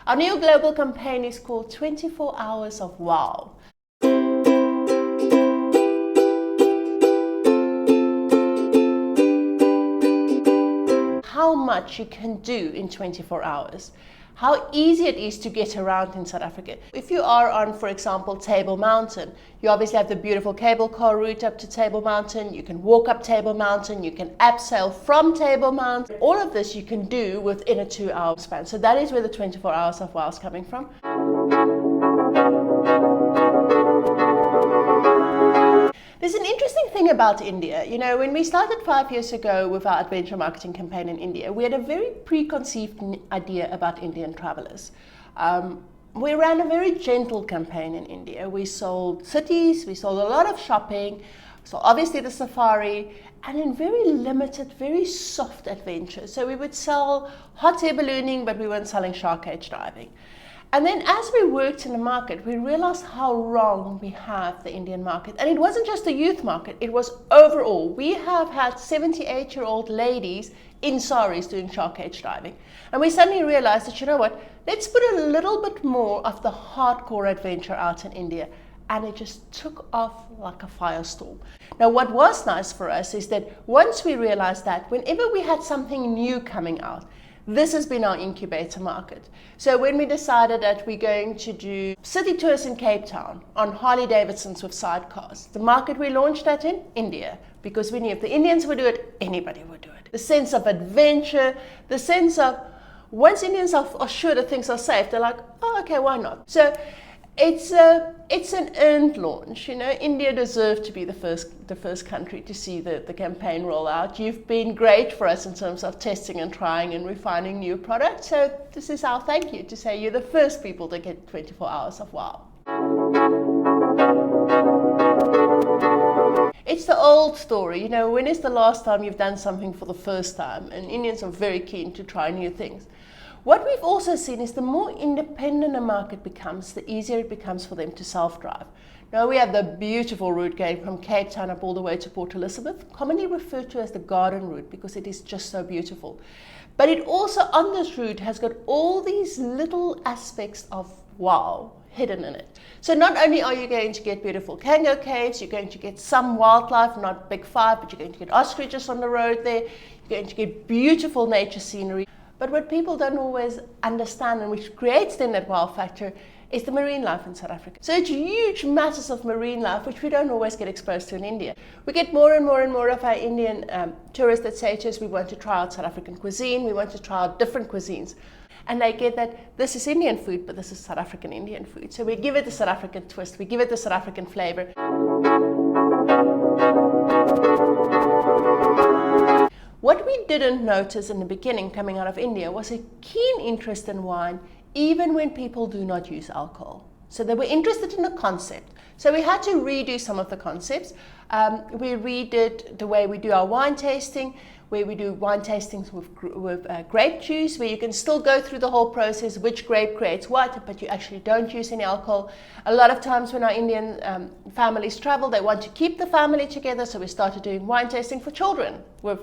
Our new global campaign is called 24 Hours of Wow. How much you can do in 24 hours. How easy it is to get around in South Africa. If you are on, for example, Table Mountain, you obviously have the beautiful cable car route up to Table Mountain. You can walk up Table Mountain. You can abseil from Table Mountain. All of this you can do within a 2-hour span. So that is where the 24 Hours of Wow is coming from. There's an interesting thing about India. You know, when we started 5 years ago with our adventure marketing campaign in India, we had a very preconceived idea about Indian travelers. We ran a very gentle campaign in India. We sold cities, we sold a lot of shopping, so obviously the safari, and in very limited, very soft adventures. So we would sell hot air ballooning, but we weren't selling shark cage diving. And then as we worked in the market, we realized how wrong we have the Indian market. And it wasn't just the youth market, it was overall. We have had 78-year-old ladies in saris doing shark cage diving. And we suddenly realized that, you know what, let's put a little bit more of the hardcore adventure out in India. And it just took off like a firestorm. Now, what was nice for us is that once we realized that, whenever we had something new coming out, this has been our incubator market. So when we decided that we're going to do city tours in Cape Town on Harley Davidsons with sidecars, the market we launched that in, India, because we knew if the Indians would do it, anybody would do it. The sense of adventure, the sense of once Indians are sure that things are safe, they're like, oh, okay, why not? So it's an earned launch. You know, India deserved to be the first country to see the campaign roll out. You've been great for us in terms of testing and trying and refining new products. So this is our thank you to say you're the first people to get 24 Hours of Wow. It's the old story. You know, when is the last time you've done something for the first time? And Indians are very keen to try new things. What we've also seen is the more independent a market becomes, the easier it becomes for them to self-drive. Now we have the beautiful route going from Cape Town up all the way to Port Elizabeth, commonly referred to as the garden route because it is just so beautiful. But it also, on this route, has got all these little aspects of wow hidden in it. So not only are you going to get beautiful kango caves, you're going to get some wildlife, not big five, but you're going to get ostriches on the road there, you're going to get beautiful nature scenery. But what people don't always understand, and which creates then that wow factor, is the marine life in South Africa. So it's huge masses of marine life, which we don't always get exposed to in India. We get more and more and more of our Indian tourists that say to us, we want to try out South African cuisine, we want to try out different cuisines. And they get that this is Indian food, but this is South African Indian food. So we give it the South African twist, we give it the South African flavor. What we didn't notice in the beginning coming out of India was a keen interest in wine, even when people do not use alcohol. So they were interested in the concept. So we had to redo some of the concepts. We redid the way we do our wine tasting, where we do wine tastings with grape juice, where you can still go through the whole process, which grape creates what, but you actually don't use any alcohol. A lot of times when our Indian families travel, they want to keep the family together, so we started doing wine tasting for children with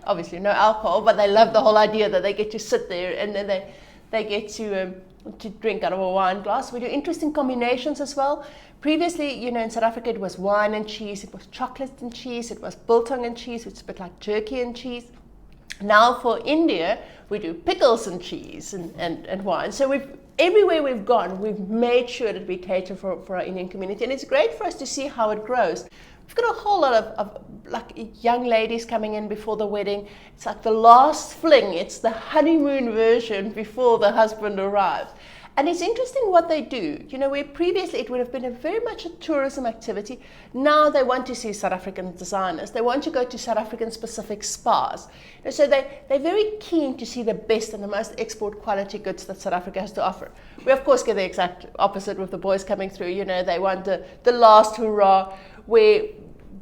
obviously no alcohol, but they love the whole idea that they get to sit there and then they get to drink out of a wine glass. We do interesting combinations as well. Previously, you know, in South Africa, it was wine and cheese, it was chocolate and cheese, it was biltong and cheese, which is a bit like jerky and cheese. Now for India, we do pickles and cheese and wine. So everywhere we've gone, we've made sure that we cater for our Indian community. And it's great for us to see how it grows. We've got a whole lot of like young ladies coming in before the wedding. It's like the last fling. It's the honeymoon version before the husband arrives. And it's interesting what they do. You know, where previously it would have been very much a tourism activity. Now they want to see South African designers. They want to go to South African specific spas. And so they're very keen to see the best and the most export quality goods that South Africa has to offer. We of course get the exact opposite with the boys coming through. You know, they want the last hurrah, where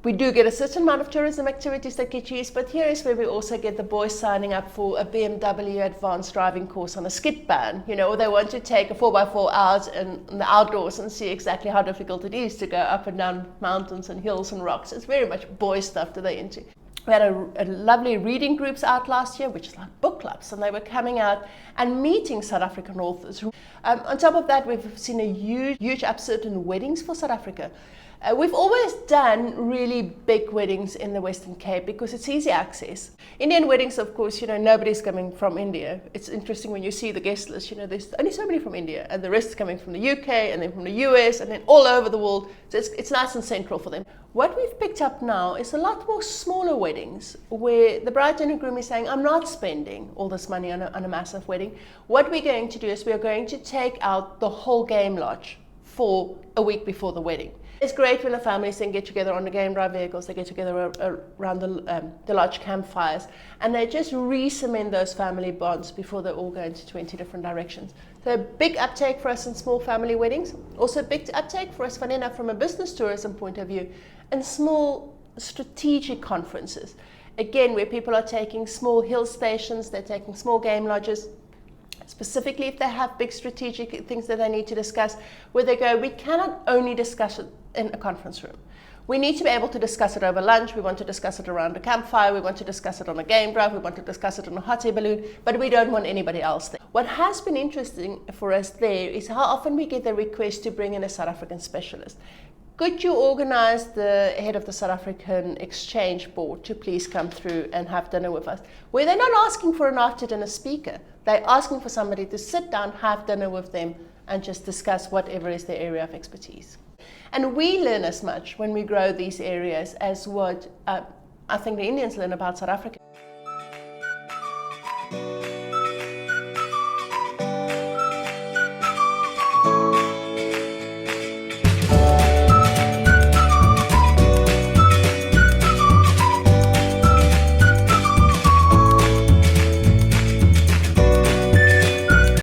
we do get a certain amount of tourism activities that get used, but here is where we also get the boys signing up for a BMW advanced driving course on a skid van, you know, or they want to take a 4x4 out in the outdoors and see exactly how difficult it is to go up and down mountains and hills and rocks. It's very much boy stuff that they're into. We had a lovely reading groups out last year, which is like book clubs, and they were coming out and meeting South African authors. On top of that, we've seen a huge upsurge in weddings for South Africa. We've always done really big weddings in the Western Cape because it's easy access. Indian weddings, of course, nobody's coming from India. It's interesting when you see the guest list, there's only so many from India, and the rest is coming from the UK, and then from the US, and then all over the world. So it's nice and central for them. What we've picked up now is a lot more smaller weddings where the bride and the groom is saying, I'm not spending all this money on a massive wedding. What we're going to do is we're going to take out the whole game lodge for a week before the wedding. It's great when the families then get together on the game drive vehicles, they get together around the lodge campfires, and they just re-cement those family bonds before they all go into 20 different directions. So big uptake for us in small family weddings. Also big uptake for us, funny enough, from a business tourism point of view, and small strategic conferences. Again, where people are taking small hill stations, they're taking small game lodges, specifically if they have big strategic things that they need to discuss, where they go, we cannot only discuss it in a conference room. We need to be able to discuss it over lunch, we want to discuss it around a campfire, we want to discuss it on a game drive, we want to discuss it on a hot air balloon, but we don't want anybody else there. What has been interesting for us there is how often we get the request to bring in a South African specialist. Could you organize the head of the South African Exchange Board to please come through and have dinner with us? Where they're not asking for an after-dinner speaker. They're asking for somebody to sit down, have dinner with them, and just discuss whatever is their area of expertise. And we learn as much when we grow these areas as what I think the Indians learn about South Africa.